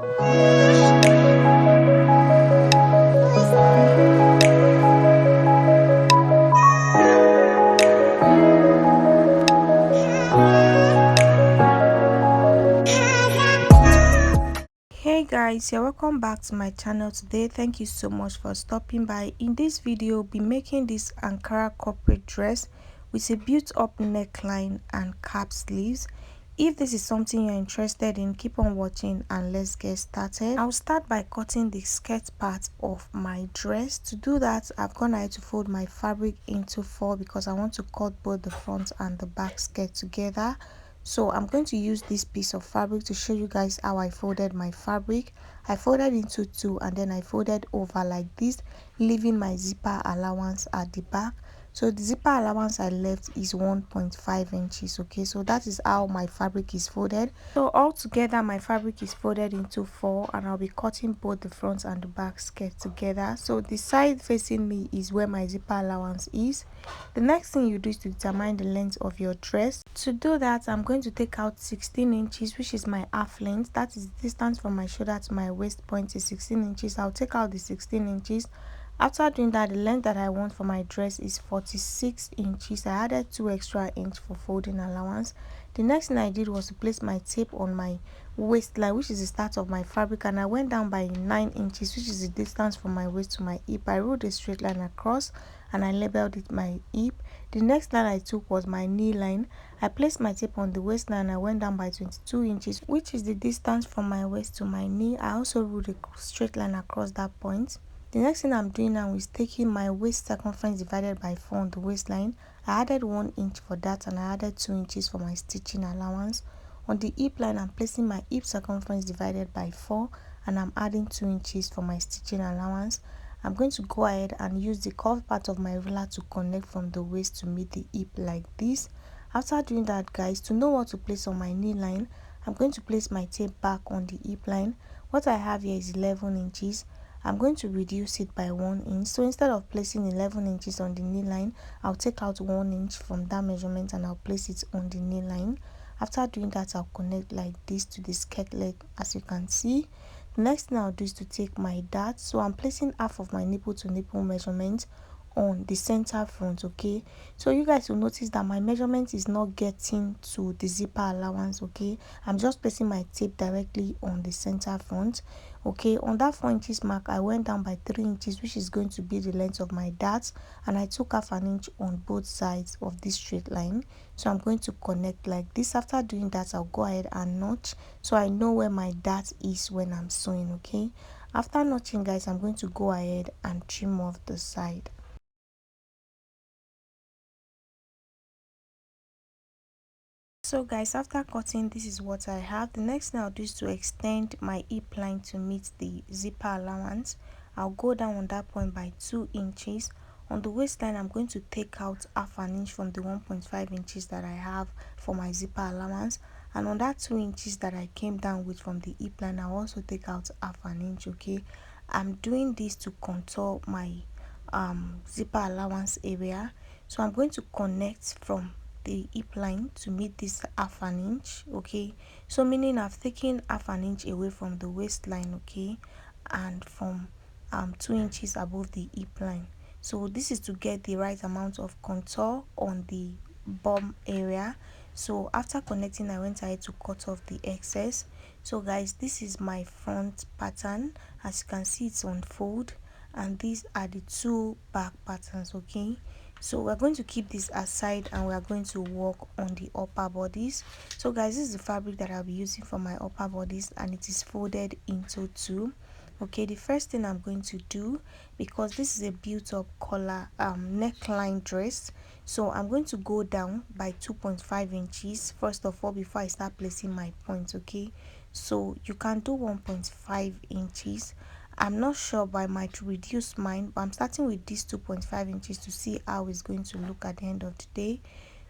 Hey guys, you're welcome back to my channel today. Thank you so much for stopping by. In this video, I'll be making this Ankara corporate dress with a built up neckline and cap sleeves. If this is something you're interested in, keep on watching and let's get started. I'll start by cutting the skirt part of my dress. To do that, I've gone ahead to fold my fabric into four because I want to cut both the front and the back skirt together. So I'm going to use this piece of fabric to show you guys how I folded my fabric. I folded into two and then I folded over like this, leaving my zipper allowance at the back. So the zipper allowance I left is 1.5 inches. Okay, so that is how my fabric is folded. So altogether my fabric is folded into four and I'll be cutting both the front and the back skirt together. So the side facing me is where my zipper allowance is. The next thing you do is to determine the length of your dress. To do that, I'm going to take out 16 inches, which is my half length. That is the distance from my shoulder to my waist point is 16 inches. I'll take out the 16 inches. After doing that, the length that I want for my dress is 46 inches. I added 2 extra inches for folding allowance. The next thing I did was to place my tape on my waistline, which is the start of my fabric, and I went down by 9 inches, which is the distance from my waist to my hip. I ruled a straight line across and I labeled it my hip. The next line I took was my knee line. I placed my tape on the waistline and I went down by 22 inches, which is the distance from my waist to my knee. I also ruled a straight line across that point. The next thing I'm doing now is taking my waist circumference divided by 4 on the waistline. I added 1 inch for that and I added 2 inches for my stitching allowance. On the hip line, I'm placing my hip circumference divided by 4 and I'm adding 2 inches for my stitching allowance. I'm going to go ahead and use the curved part of my ruler to connect from the waist to meet the hip like this. After doing that, guys, to know what to place on my knee line, I'm going to place my tape back on the hip line. What I have here is 11 inches. I'm going to reduce it by 1 inch. So instead of placing 11 inches on the knee line, I'll take out 1 inch from that measurement and I'll place it on the knee line. After doing that, I'll connect like this to the skirt leg, as you can see. The next thing I'll do is to take my dart. So I'm placing half of my nipple to nipple measurement on the center front. Okay, so you guys will notice that my measurement is not getting to the zipper allowance. Okay, I'm just placing my tape directly on the center front. Okay, on that 4 inches mark, I went down by 3 inches, which is going to be the length of my dart, and I took half an inch on both sides of this straight line. So I'm going to connect like this. After doing that, I'll go ahead and notch so I know where my dart is when I'm sewing. Okay, after notching, guys, I'm going to go ahead and trim off the side. So guys, after cutting, this is what I have. The next thing I'll do is to extend my hip line to meet the zipper allowance. I'll go down on that point by 2 inches. On the waistline, I'm going to take out half an inch from the 1.5 inches that I have for my zipper allowance, and on that 2 inches that I came down with from the hip line, I'll also take out half an inch. Okay, I'm doing this to contour my zipper allowance area. So I'm going to connect from the hip line to meet this half an inch. Okay, so meaning I've taken half an inch away from the waistline. Okay, and from 2 inches above the hip line. So this is to get the right amount of contour on the bum area. So after connecting, I went ahead to cut off the excess. So guys, this is my front pattern. As you can see, it's on fold, and these are the two back patterns. Okay, so we're going to keep this aside and we are going to work on the upper bodies. So guys, this is the fabric that I'll be using for my upper bodies, and it is folded into two. Okay, the first thing I'm going to do, because this is a built-up collar neckline dress, so I'm going to go down by 2.5 inches first of all before I start placing my points. Okay, so you can do 1.5 inches. I'm not sure, but I might reduce mine, but I'm starting with this 2.5 inches to see how it's going to look at the end of the day.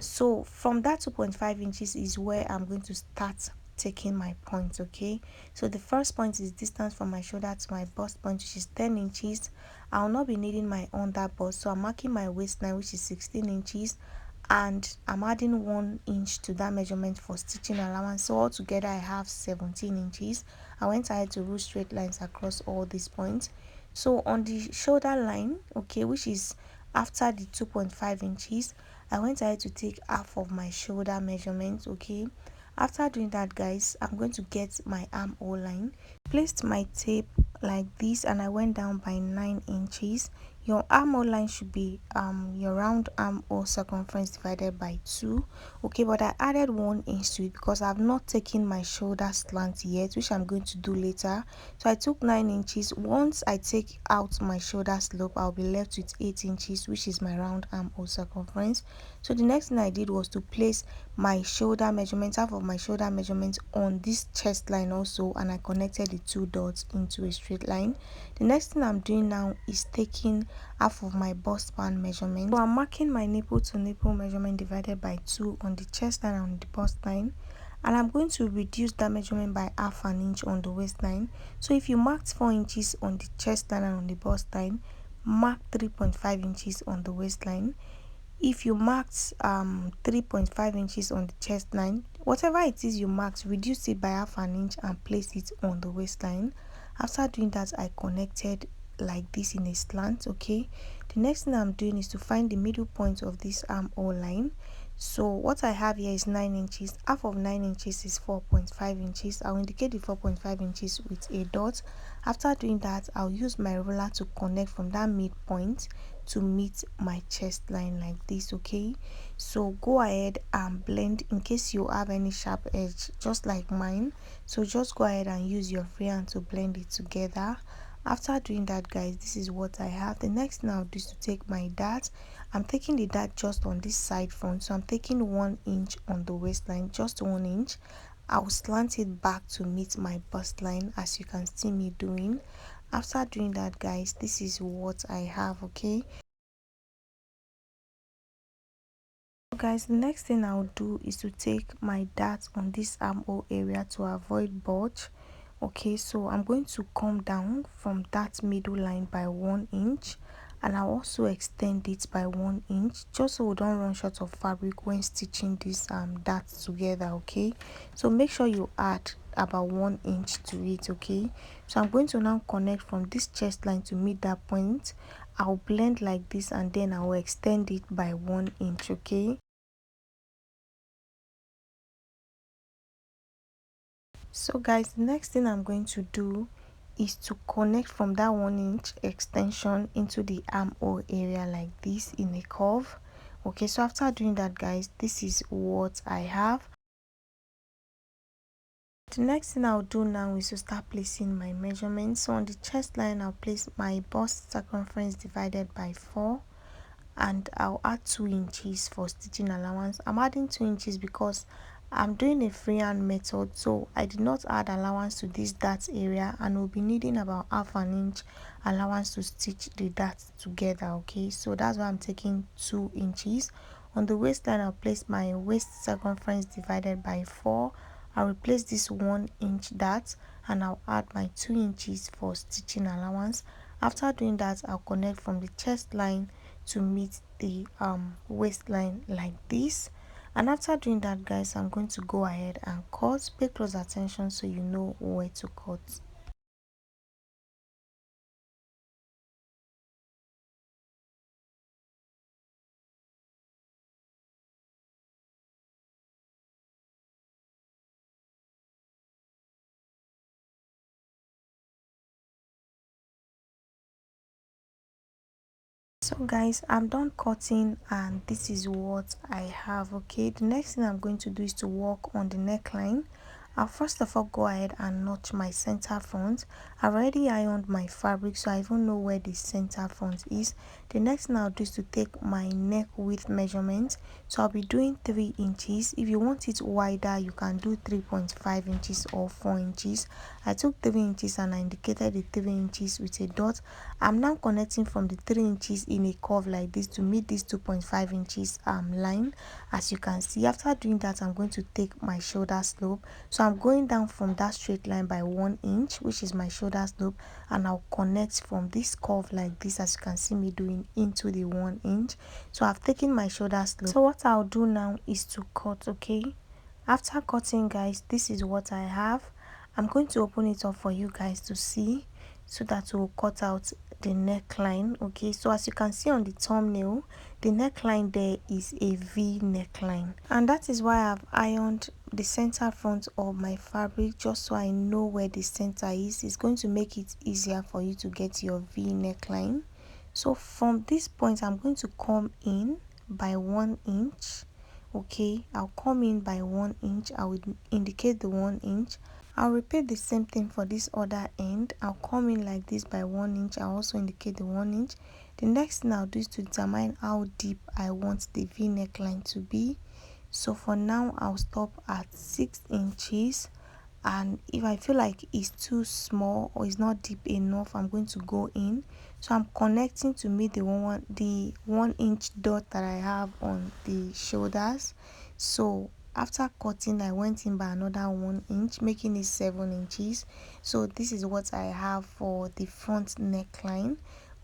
So from that 2.5 inches is where I'm going to start taking my points. Okay, so the first point is distance from my shoulder to my bust point, which is 10 inches. I'll not be needing my under bust, so I'm marking my waistline, which is 16 inches, and I'm adding 1 inch to that measurement for stitching allowance. So altogether I have 17 inches. I went ahead to rule straight lines across all these points. So on the shoulder line, okay, which is after the 2.5 inches, I went ahead to take half of my shoulder measurement. Okay, after doing that, guys, I'm going to get my armhole line, placed my tape like this, and I went down by 9 inches. Your armhole line should be your round armhole circumference divided by 2. Okay, but I added 1 inch to it because I've not taken my shoulder slant yet, which I'm going to do later. So I took 9 inches. Once I take out my shoulder slope, I'll be left with 8 inches, which is my round armhole circumference. So the next thing I did was to place my shoulder measurement, half of my shoulder measurement, on this chest line also, and I connected the 2 dots into a straight line. The next thing I'm doing now is taking half of my bust band measurement. So I'm marking my nipple to nipple measurement divided by 2 on the chest line and on the bust line, and I'm going to reduce that measurement by half an inch on the waistline. So if you marked 4 inches on the chest line and on the bust line, mark 3.5 inches on the waistline. If you marked 3.5 inches on the chest line, whatever it is you marked, reduce it by half an inch and place it on the waistline. After doing that, I connected like this in a slant. Okay, the next thing I'm doing is to find the middle point of this armhole line. So what I have here is 9 inches. Half of 9 inches is 4.5 inches. I'll indicate the 4.5 inches with a dot. After doing that, I'll use my ruler to connect from that midpoint to meet my chest line like this. Okay, so go ahead and blend in case you have any sharp edge just like mine. So just go ahead and use your freehand to blend it together. After doing that, guys, this is what I have. The next thing I'll do is to take my dart. I'm taking the dart just on this side front, so I'm taking 1 inch on the waistline, just 1 inch. I'll slant it back to meet my bust line, as you can see me doing. After doing that, guys, this is what I have. Okay, guys, the next thing I'll do is to take my dart on this armhole area to avoid bulge. Okay, so I'm going to come down from that middle line by 1 inch, and I'll also extend it by 1 inch, just so we don't run short of fabric when stitching this dart together. Okay, so make sure you add about 1 inch to it. Okay, so I'm going to now connect from this chest line to meet that point. I'll blend like this, and then I'll extend it by 1 inch. Okay, so guys, the next thing I'm going to do is to connect from that 1 inch extension into the armhole area like this in a curve. Okay, so after doing that, guys, this is what I have. The next thing I'll do now is to start placing my measurements. So on the chest line, I'll place my bust circumference divided by 4, and I'll add 2 inches for stitching allowance. I'm adding 2 inches because I'm doing a freehand method, so I did not add allowance to this dart area, and we'll be needing about half an inch allowance to stitch the dart together. Okay, so that's why I'm taking 2 inches. On the waistline, I'll place my waist circumference divided by 4. I'll replace this 1 inch dart, and I'll add my 2 inches for stitching allowance. After doing that, I'll connect from the chest line to meet the waistline like this. And after doing that, guys, I'm going to go ahead and cut. Pay close attention so you know where to cut. So guys, I'm done cutting, and this is what I have. Okay, the next thing I'm going to do is to work on the neckline. I'll first of all go ahead and notch my center front. I've already ironed my fabric, so I even know where the center front is. The next thing I'll do is to take my neck width measurement. So I'll be doing 3 inches. If you want it wider, you can do 3.5 inches or 4 inches. I took 3 inches and I indicated the 3 inches with a dot. I'm now connecting from the 3 inches in a curve like this to meet this 2.5 inches line, as you can see. After doing that, I'm going to take my shoulder slope. So So I'm going down from that straight line by 1 inch, which is my shoulder slope, and I'll connect from this curve like this, as you can see me doing, into the 1 inch. So I've taken my shoulder slope. So what I'll do now is to cut. Okay, after cutting, guys, this is what I have. I'm going to open it up for you guys to see, so that we'll cut out the neckline. Okay, so as you can see on the thumbnail, the neckline there is a V neckline, and that is why I've ironed the center front of my fabric, just so I know where the center is. It's going to make it easier for you to get your V neckline. So from this point, I'm going to come in by 1 inch. Okay, I'll come in by 1 inch. I will indicate the 1 inch. I'll repeat the same thing for this other end. I'll come in like this by 1 inch. I'll also indicate the 1 inch. The next thing I'll do is to determine how deep I want the V neckline to be. So for now, I'll stop at 6 inches. And if I feel like it's too small or it's not deep enough, I'm going to go in. So I'm connecting to meet the 1 inch dot that I have on the shoulders. So after cutting, I went in by another 1 inch, making it 7 inches. So this is what I have for the front neckline.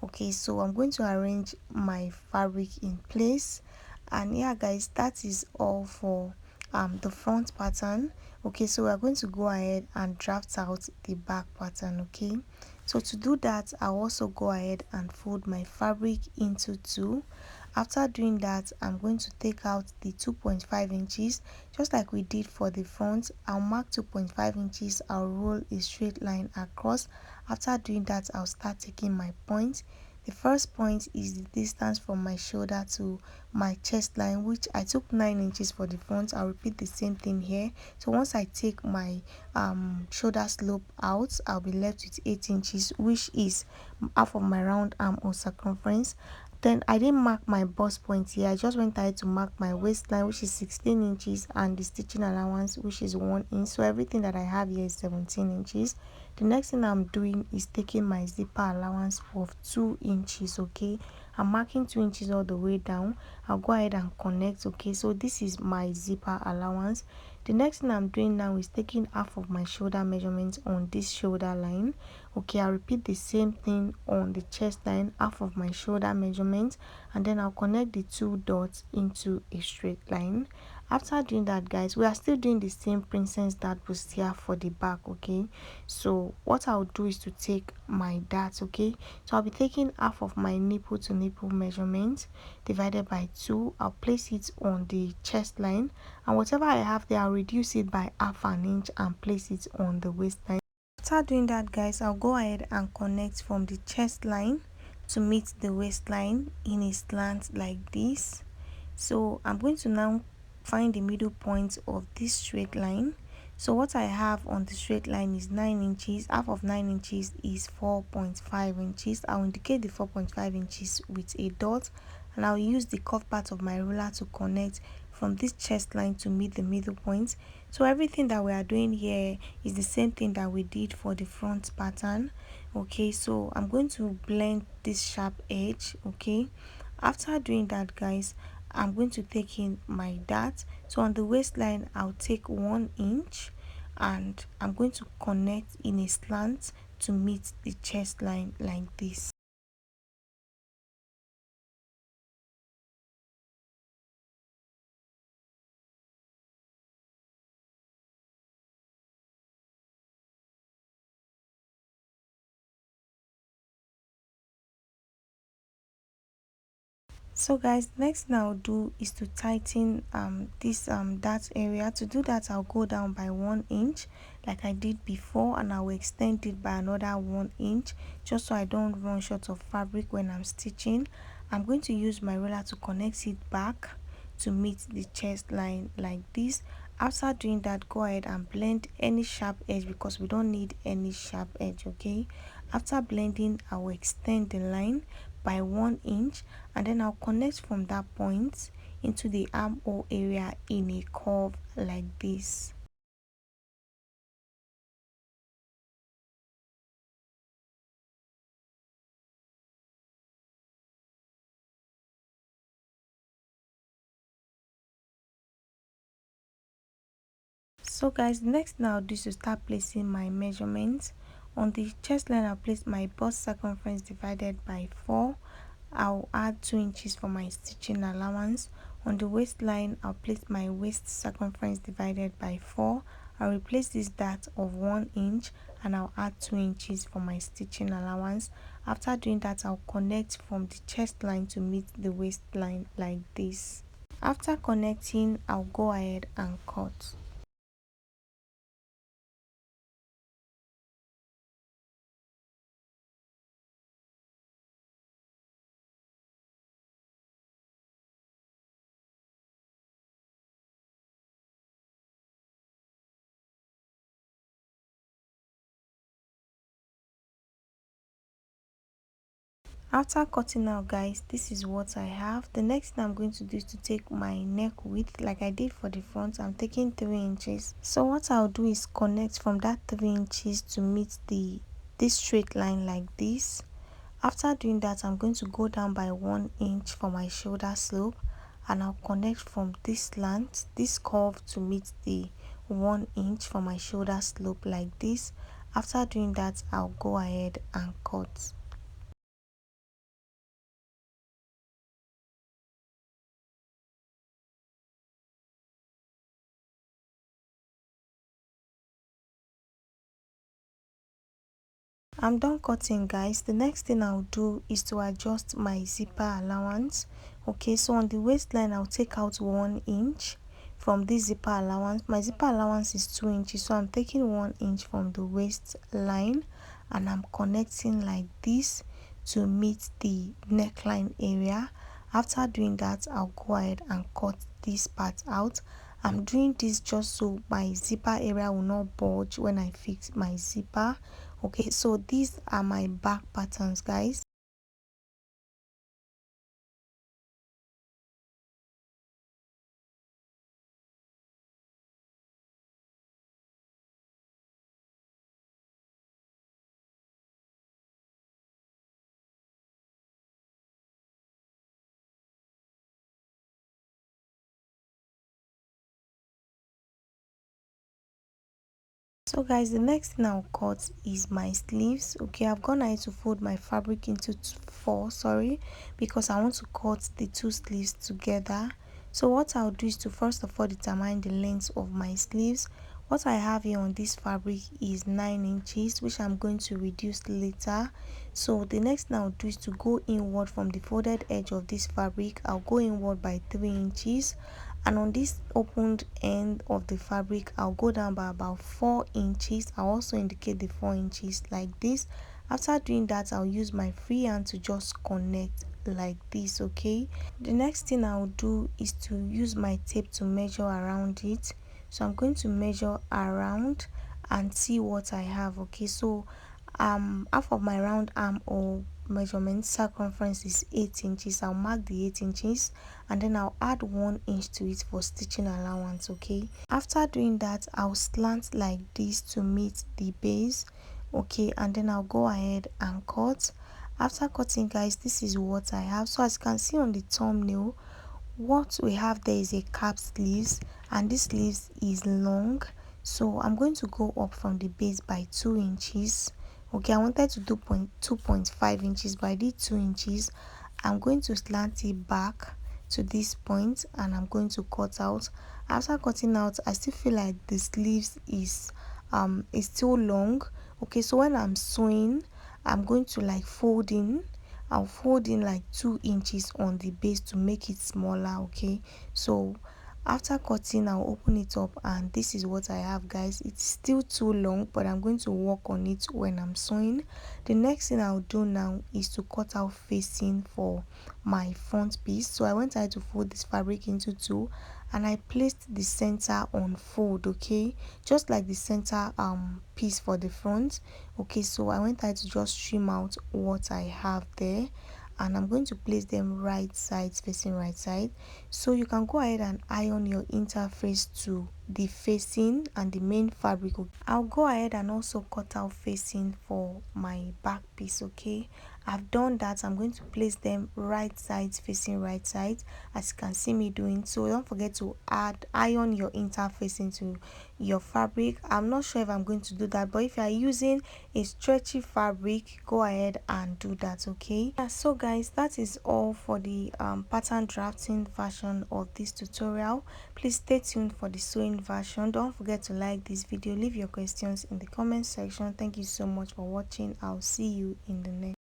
Okay, so I'm going to arrange my fabric in place. And yeah, guys, that is all for the front pattern. Okay, so we're going to go ahead and draft out the back pattern. Okay, so to do that, I'll also go ahead and fold my fabric into two. After doing that, I'm going to take out the 2.5 inches, just like we did for the front. I'll mark 2.5 inches. I'll roll a straight line across. After doing that, I'll start taking my point. The first point is the distance from my shoulder to my chest line, which I took 9 inches for the front. I'll repeat the same thing here. So once I take my shoulder slope out, I'll be left with 8 inches, which is half of my round arm or circumference. Then I didn't mark my bust point here. I just went ahead to mark my waistline, which is 16 inches, and the stitching allowance, which is 1 inch. So everything that I have here is 17 inches. The next thing I'm doing is taking my zipper allowance of 2 inches. Okay, I'm marking 2 inches all the way down. I'll go ahead and connect. Okay, so this is my zipper allowance. The next thing I'm doing now is taking half of my shoulder measurement on this shoulder line. Okay, I'll repeat the same thing on the chest line, half of my shoulder measurement, and then I'll connect the two dots into a straight line. After doing that, guys, we are still doing the same princess dart bustier for the back. Okay, so what I'll do is to take my dart. Okay, so I'll be taking half of my nipple to nipple measurement divided by 2. I'll place it on the chest line, and whatever I have there, I'll reduce it by half an inch and place it on the waistline. After doing that, guys, I'll go ahead and connect from the chest line to meet the waistline in a slant like this. So I'm going to now find the middle point of this straight line. So what I have on the straight line is 9 inches. Half of 9 inches is 4.5 inches. I'll indicate the 4.5 inches with a dot, and I'll use the curved part of my ruler to connect from this chest line to meet the middle point. So everything that we are doing here is the same thing that we did for the front pattern. Okay, so I'm going to blend this sharp edge. Okay, after doing that, guys, I'm going to take in my dart. So on the waistline, I'll take 1 inch, and I'm going to connect in a slant to meet the chest line like this. So guys, next thing I'll do is to tighten this dart area. To do that, I'll go down by 1 inch like I did before, and I will extend it by another 1 inch, just so I don't run short of fabric when I'm stitching. I'm going to use my ruler to connect it back to meet the chest line like this. After doing that, go ahead and blend any sharp edge, because we don't need any sharp edge. Okay, after blending, I will extend the line by 1 inch, and then I'll connect from that point into the armhole area in a curve like this. So guys, the next thing I'll do is to start placing my measurements. On the chest line, I'll place my bust circumference divided by 4. I'll add 2 inches for my stitching allowance. On the waistline, I'll place my waist circumference divided by 4. I'll replace this dart of 1 inch and I'll add 2 inches for my stitching allowance. After doing that, I'll connect from the chest line to meet the waistline like this. After connecting, I'll go ahead and cut. After cutting out, guys, this is what I have. The next thing I'm going to do is to take my neck width like I did for the front. I'm taking 3 inches. So what I'll do is connect from that 3 inches to meet this straight line like this. After doing that, I'm going to go down by 1 inch for my shoulder slope, and I'll connect from this slant, this curve, to meet the 1 inch for my shoulder slope like this. After doing that, I'll go ahead and cut. I'm done cutting, guys. The next thing I'll do is to adjust my zipper allowance. Okay, so on the waistline, I'll take out 1 inch from this zipper allowance. My zipper allowance is 2 inches, so I'm taking 1 inch from the waistline and I'm connecting like this to meet the neckline area. After doing that, I'll go ahead and cut this part out. I'm doing this just so my zipper area will not bulge when I fix my zipper. Okay, so these are my back patterns, guys. So guys, the next thing I'll cut is my sleeves. Okay, I've gone ahead to fold my fabric into 4, sorry, because I want to cut the 2 sleeves together. So what I'll do is to first of all determine the length of my sleeves. What I have here on this fabric is 9 inches, which I'm going to reduce later. So the next thing I'll do is to go inward from the folded edge of this fabric. I'll go inward by 3 inches, and on this opened end of the fabric, I'll go down by about 4 inches. I'll also indicate the 4 inches like this. After doing that, I'll use my free hand to just connect like this. Okay, the next thing I'll do is to use my tape to measure around it. So I'm going to measure around and see what I have. Okay, so half of my round arm or measurement circumference is 8 inches. I'll mark the 8 inches and then I'll add 1 inch to it for stitching allowance. Okay, after doing that, I'll slant like this to meet the base. Okay, and then I'll go ahead and cut. After cutting, guys, this is what I have. So as you can see on the thumbnail, what we have there is a cap sleeves, and this sleeves is long, so I'm going to go up from the base by 2 inches. Okay, I wanted to do 2.5 inches, but I did 2 inches. I'm going to slant it back to this point and I'm going to cut out. After cutting out, I still feel like the sleeves is still long. Okay, so when I'm sewing, I'm going to like fold in. I'll fold in like 2 inches on the base to make it smaller. Okay, so after cutting, I'll open it up and this is what I have, guys. It's still too long, but I'm going to work on it when I'm sewing. The next thing I'll do now is to cut out facing for my front piece. So I went ahead to fold this fabric into 2 and I placed the center on fold. Okay, just like the center piece for the front. Okay, so I went ahead to just trim out what I have there and I'm going to place them right sides facing right side. So you can go ahead and iron your interface to the facing and the main fabric. I'll go ahead and also cut out facing for my back piece. Okay, I've done that. I'm going to place them right sides facing right sides, as you can see me doing. So don't forget to iron your interface into your fabric. I'm not sure if I'm going to do that, but if you are using a stretchy fabric, go ahead and do that. Okay, so guys, that is all for the pattern drafting version of this tutorial. Please stay tuned for the sewing version. Don't forget to like this video, leave your questions in the comment section. Thank you so much for watching. I'll see you in the next